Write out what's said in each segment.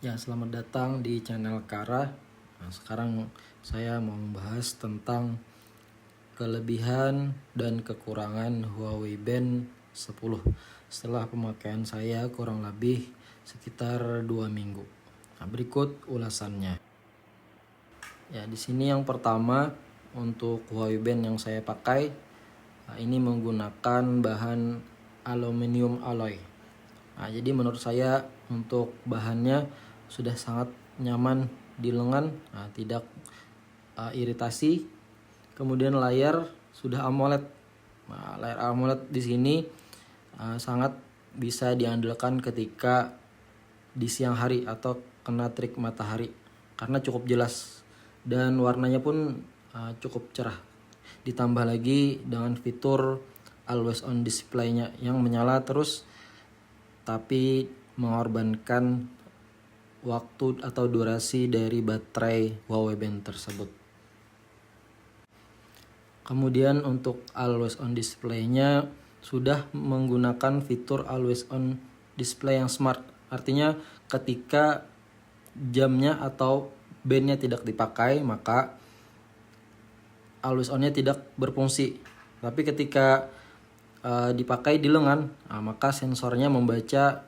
Ya, selamat datang di channel Kara. Nah, sekarang saya mau membahas tentang kelebihan dan kekurangan Huawei Band 10 setelah pemakaian saya kurang lebih sekitar 2 minggu. Nah, berikut ulasannya. Ya, di sini yang pertama untuk Huawei Band yang saya pakai, ini menggunakan bahan aluminium alloy. Nah, jadi menurut saya untuk bahannya sudah sangat nyaman di lengan, tidak iritasi. Kemudian layar sudah AMOLED. Nah, layar AMOLED di sini sangat bisa diandalkan ketika di siang hari atau kena terik matahari karena cukup jelas dan warnanya pun cukup cerah. Ditambah lagi dengan fitur always on display-nya yang menyala terus tapi mengorbankan waktu atau durasi dari baterai Huawei Band tersebut. Kemudian untuk always on display-nya sudah menggunakan fitur always on display yang smart. Artinya ketika jamnya atau bandnya tidak dipakai maka always on-nya tidak berfungsi. Tapi ketika dipakai di lengan, maka sensornya membaca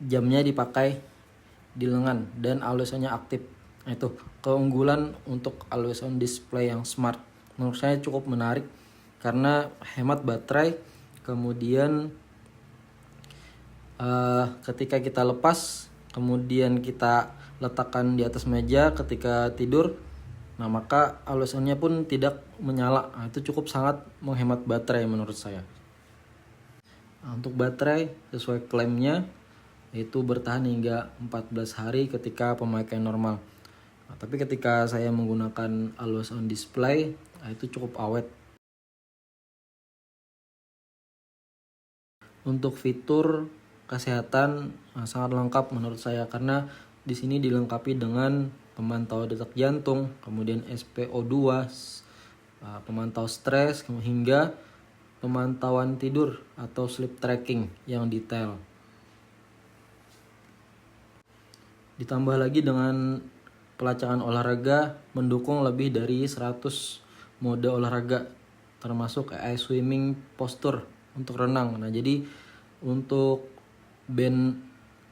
jamnya dipakai di lengan dan always on-nya aktif. Nah, itu keunggulan untuk always on display yang smart. Menurut saya cukup menarik karena hemat baterai. Kemudian ketika kita lepas, kemudian kita letakkan di atas meja ketika tidur, nah maka always on-nya pun tidak menyala. Nah, itu cukup sangat menghemat baterai menurut saya. Nah, untuk baterai sesuai klaimnya itu bertahan hingga 14 hari ketika pemakaian normal. Nah, tapi ketika saya menggunakan always on display, itu cukup awet. Untuk fitur kesehatan sangat lengkap menurut saya karena di sini dilengkapi dengan pemantau detak jantung, kemudian SpO2, pemantau stres, hingga pemantauan tidur atau sleep tracking yang detail. Ditambah lagi dengan pelacakan olahraga mendukung lebih dari 100 mode olahraga termasuk AI swimming posture untuk renang. Nah, jadi untuk band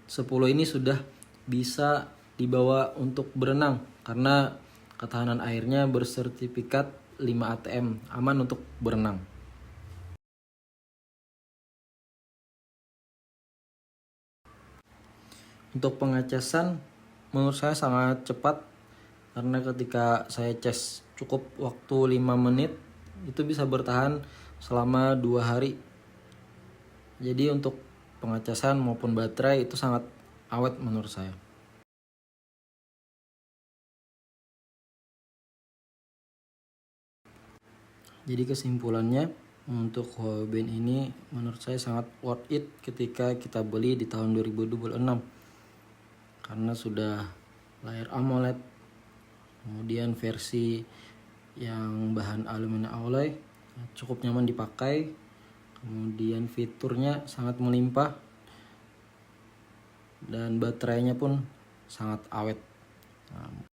10 ini sudah bisa dibawa untuk berenang karena ketahanan airnya bersertifikat 5 ATM, aman untuk berenang. Untuk pengecasan menurut saya sangat cepat karena ketika saya cas cukup waktu 5 menit itu bisa bertahan selama 2 hari. Jadi untuk pengecasan maupun baterai itu sangat awet menurut saya. Jadi kesimpulannya untuk Huawei Band ini menurut saya sangat worth it ketika kita beli di tahun 2026 karena sudah layar AMOLED, kemudian versi yang bahan aluminium alloy cukup nyaman dipakai, kemudian fiturnya sangat melimpah dan baterainya pun sangat awet. Nah,